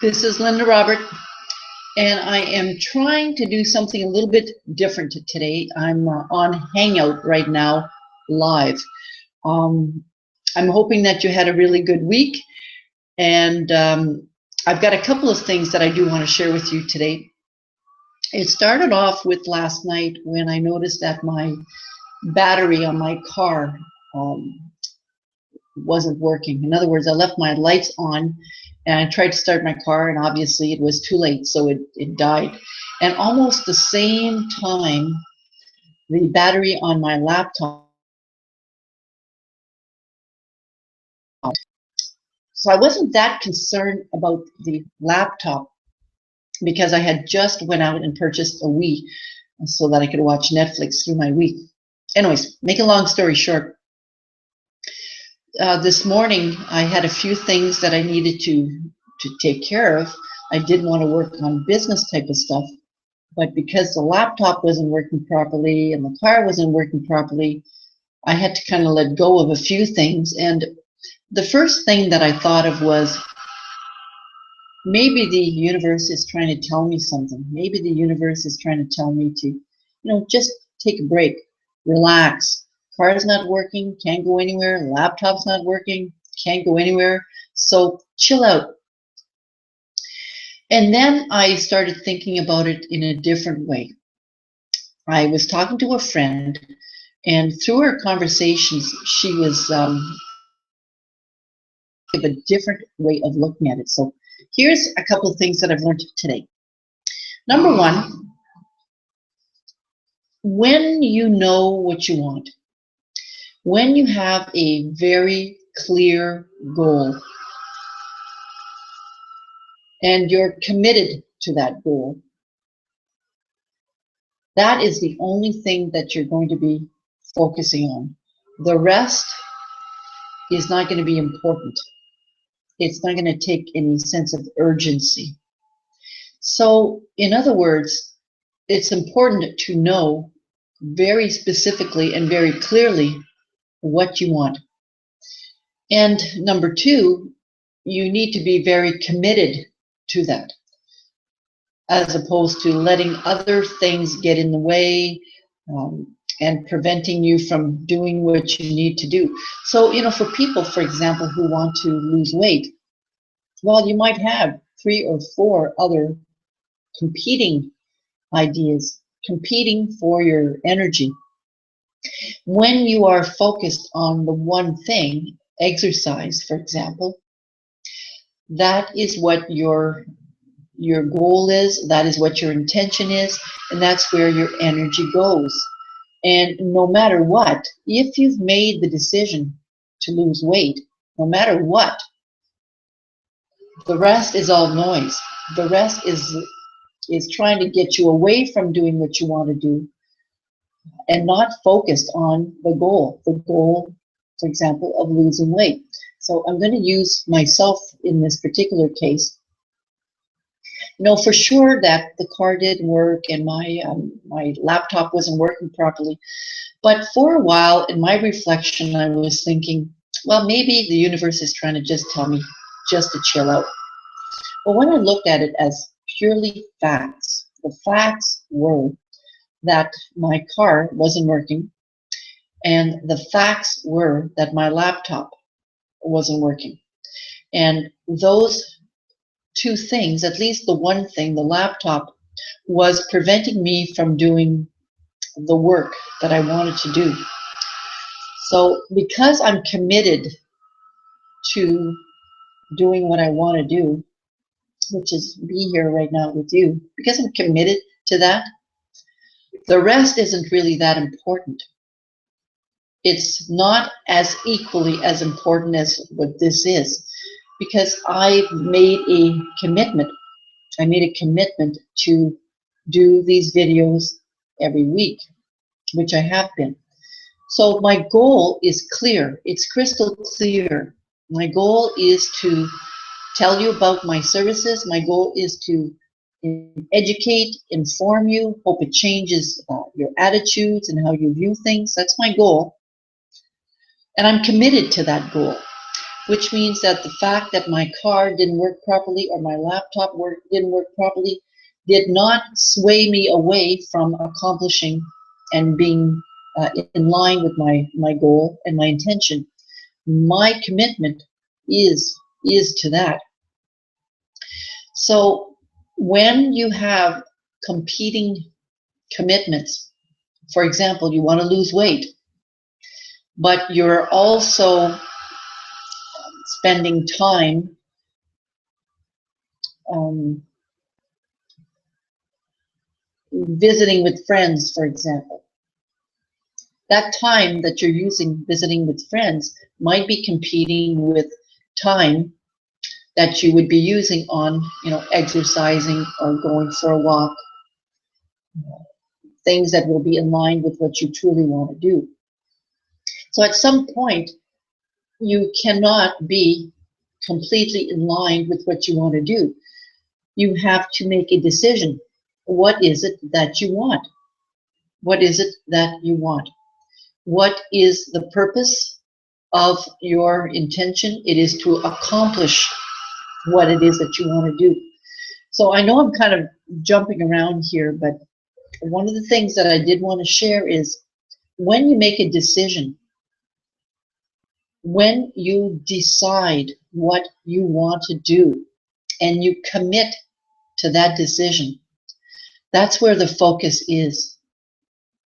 This is Linda Robert, and I am trying to do something a little bit different today. I'm on Hangout right now, live. Um, I'm hoping that you had a really good week, and I've got a couple of things that I do want to share with you today. It started off with last night when I noticed that my battery on my car wasn't working. In other words, I left my lights on and I tried to start my car, and obviously it was too late, so it died. And almost the same time, the battery on my laptop. So I wasn't that concerned about the laptop because I had just went out and purchased a Wii so that I could watch Netflix through my Wii. Anyways, make a long story short, this morning I had a few things that I needed to take care of. I did want to work on business type of stuff, but because the laptop wasn't working properly and the car wasn't working properly, I had to kind of let go of a few things. And the first thing that I thought of was maybe the universe is trying to tell me something. Maybe the universe is trying to tell me to, just take a break, relax. Car's not working, can't go anywhere. Laptop's not working, can't go anywhere. So chill out. And then I started thinking about it in a different way. I was talking to a friend, and through her conversations, she was a different way of looking at it. So here's a couple of things that I've learned today. Number one, when you know what you want, when you have a very clear goal and you're committed to that goal, that is the only thing that you're going to be focusing on. The rest is not going to be important. It's not going to take any sense of urgency. So, in other words, it's important to know very specifically and very clearly what you want. And number two, you need to be very committed to that, as opposed to letting other things get in the way and preventing you from doing what you need to do. So, for people, for example, who want to lose weight, well, you might have 3 or 4 other competing ideas, competing for your energy. When you are focused on the one thing, exercise, for example, that is what your goal is, that is what your intention is, and that's where your energy goes. And no matter what, if you've made the decision to lose weight, no matter what, the rest is all noise. The rest is trying to get you away from doing what you want to do and not focused on the goal, for example, of losing weight. So I'm going to use myself in this particular case. For sure that the car didn't work and my laptop wasn't working properly. But for a while, in my reflection, I was thinking, well, maybe the universe is trying to just tell me just to chill out. But when I looked at it as purely facts, the facts were that my car wasn't working, and the facts were that my laptop wasn't working. And those two things, at least the one thing, the laptop, was preventing me from doing the work that I wanted to do. So because I'm committed to doing what I want to do, which is be here right now with you, because I'm committed to that, the rest isn't really that important. It's not as equally as important as what this is, because I've made a commitment. I made a commitment to do these videos every week, which I have been. So my goal is clear. It's crystal clear. My goal is to tell you about my services. My goal is to educate, inform you, hope it changes your attitudes and how you view things. That's my goal. And I'm committed to that goal. which means that the fact that my car didn't work properly or my laptop didn't work properly did not sway me away from accomplishing and being in line with my goal and my intention. My commitment is to that. So when you have competing commitments, for example, you want to lose weight, but you're also spending time visiting with friends, for example. That time that you're using visiting with friends might be competing with time that you would be using on, exercising or going for a walk, things that will be in line with what you truly want to do. So at some point, you cannot be completely in line with what you want to do. You have to make a decision. What is it that you want? What is it that you want? What is the purpose of your intention? It is to accomplish what it is that you want to do. So I know I'm kind of jumping around here, but one of the things that I did want to share is when you make a decision, when you decide what you want to do and you commit to that decision, that's where the focus is.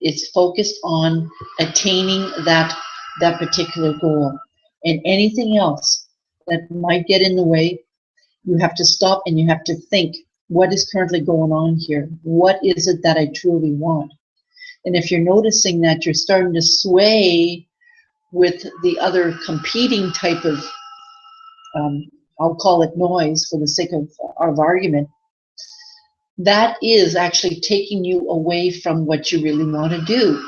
It's focused on attaining that particular goal. And anything else that might get in the way, you have to stop and you have to think, what is currently going on here? What is it that I truly want? And if you're noticing that you're starting to sway with the other competing type of, I'll call it noise for the sake of argument, that is actually taking you away from what you really want to do.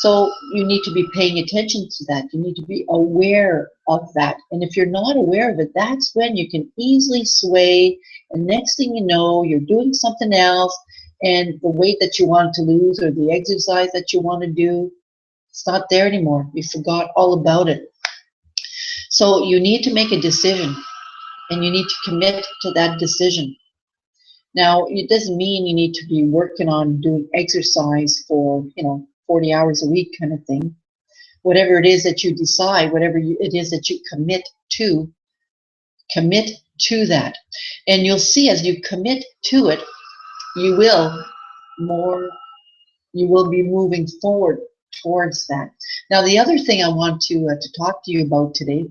So you need to be paying attention to that. You need to be aware of that. And if you're not aware of it, that's when you can easily sway. And next thing you know, you're doing something else, and the weight that you want to lose or the exercise that you want to do, it's not there anymore. You forgot all about it. So you need to make a decision, and you need to commit to that decision. Now, it doesn't mean you need to be working on doing exercise for, 40 hours a week kind of thing. Whatever it is that you decide, whatever it is that you commit to that. And you'll see as you commit to it, you will be moving forward towards that. Now, the other thing I want to talk to you about today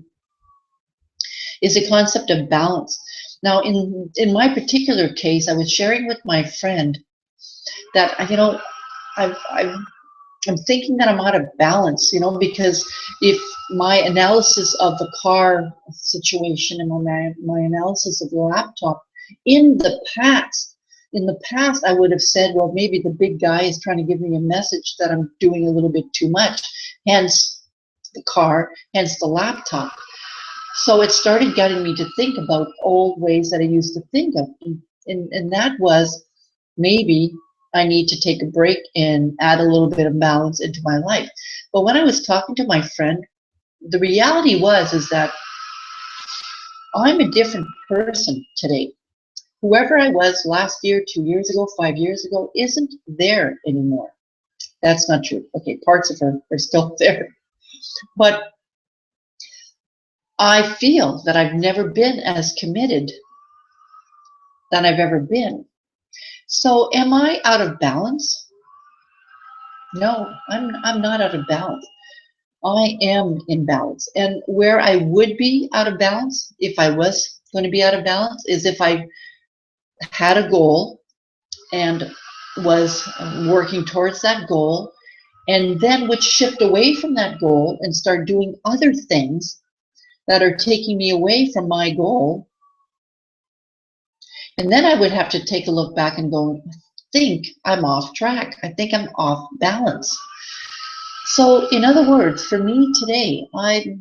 is the concept of balance. Now, in my particular case, I was sharing with my friend that, I'm thinking that I'm out of balance, because if my analysis of the car situation and my analysis of the laptop, in the past, I would have said, well, maybe the big guy is trying to give me a message that I'm doing a little bit too much, hence the car, hence the laptop. So it started getting me to think about old ways that I used to think of. And that was, maybe I need to take a break and add a little bit of balance into my life. But when I was talking to my friend, the reality is that I'm a different person today. Whoever I was last year, 2 years ago, 5 years ago, isn't there anymore. That's not true. Okay, parts of her are still there. But I feel that I've never been as committed than I've ever been. So am I out of balance? No, I'm not out of balance. I am in balance. And where I would be out of balance, if I was going to be out of balance, is if I had a goal and was working towards that goal, and then would shift away from that goal and start doing other things that are taking me away from my goal. And then I would have to take a look back and go, I think I'm off track. I think I'm off balance. So in other words, for me today, I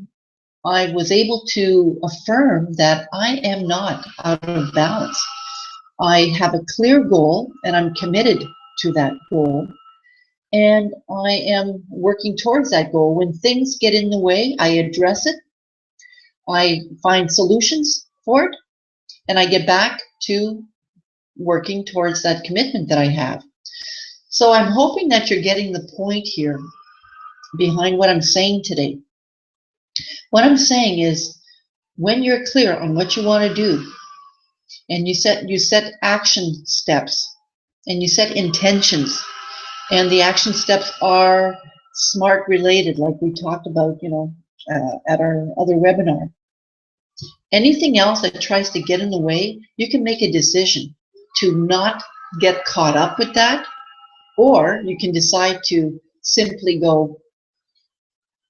was able to affirm that I am not out of balance. I have a clear goal and I'm committed to that goal. And I am working towards that goal. When things get in the way, I address it. I find solutions for it, and I get back to working towards that commitment that I have. So I'm hoping that you're getting the point here behind what I'm saying today. What I'm saying is, when you're clear on what you want to do, and you set action steps, and you set intentions, and the action steps are SMART related, like we talked about, at our other webinar. Anything else that tries to get in the way, you can make a decision to not get caught up with that, or you can decide to simply go,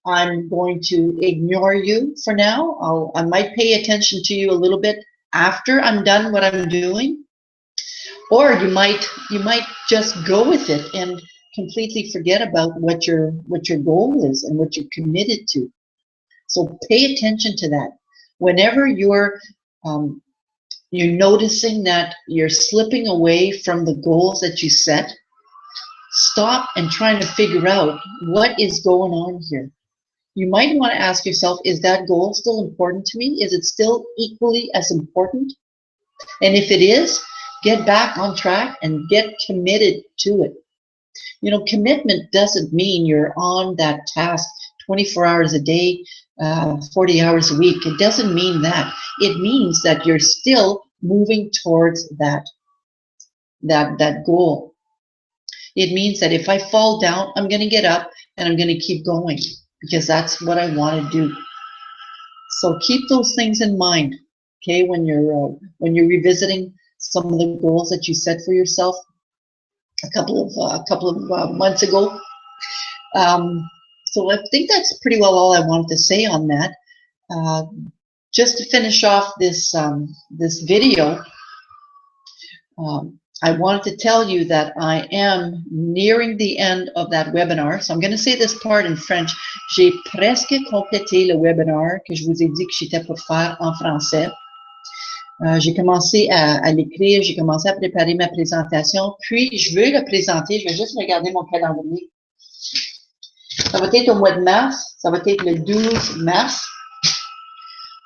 I'm going to ignore you for now. I might pay attention to you a little bit after I'm done what I'm doing. Or you might just go with it and completely forget about what your goal is and what you're committed to. So pay attention to that. Whenever you're noticing that you're slipping away from the goals that you set, stop and try to figure out what is going on here. You might want to ask yourself, is that goal still important to me? Is it still equally as important? And if it is, get back on track and get committed to it. Commitment doesn't mean you're on that task 24 hours a day, 40 hours a week. It doesn't mean that. It means that you're still moving towards that goal. It means that if I fall down, I'm going to get up and I'm going to keep going, because that's what I want to do. So keep those things in mind, okay, when you're revisiting some of the goals that you set for yourself a couple of months ago. So I think that's pretty well all I wanted to say on that. Just to finish off this video, I wanted to tell you that I am nearing the end of that webinar. So I'm going to say this part in French. J'ai presque complété le webinar que je vous ai dit que j'étais pour faire en français. J'ai commencé à l'écrire, j'ai commencé à préparer ma présentation, puis je veux le présenter, je vais juste regarder mon calendrier. Ça va être au mois de mars, ça va être le 12 mars.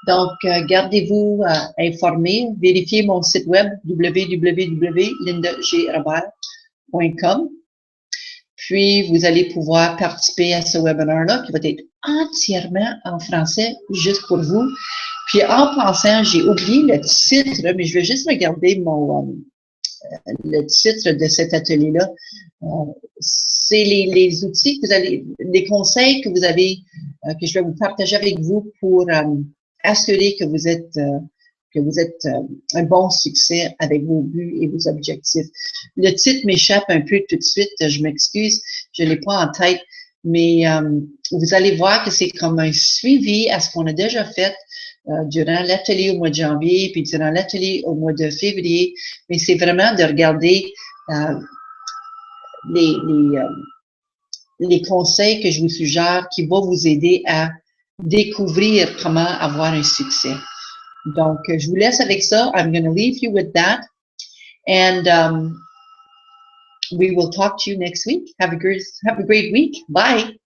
Donc, gardez-vous informés, vérifiez mon site web www.lindagrobert.com. Puis, vous allez pouvoir participer à ce webinaire-là qui va être entièrement en français, juste pour vous. Puis, en pensant, j'ai oublié le titre, mais je vais juste regarder le titre de cet atelier-là. C'est les outils que vous allez, les conseils que vous avez, que je vais vous partager avec vous pour assurer que vous êtes un bon succès avec vos buts et vos objectifs. Le titre m'échappe un peu tout de suite, je m'excuse, je ne l'ai pas en tête, mais vous allez voir que c'est comme un suivi à ce qu'on a déjà fait durant l'atelier au mois de janvier, puis durant l'atelier au mois de février, mais c'est vraiment de regarder les conseils que je vous suggère qui vont vous aider à découvrir comment avoir un succès. Donc, je vous laisse avec ça. I'm going to leave you with that. And we will talk to you next week. Have a great week. Bye.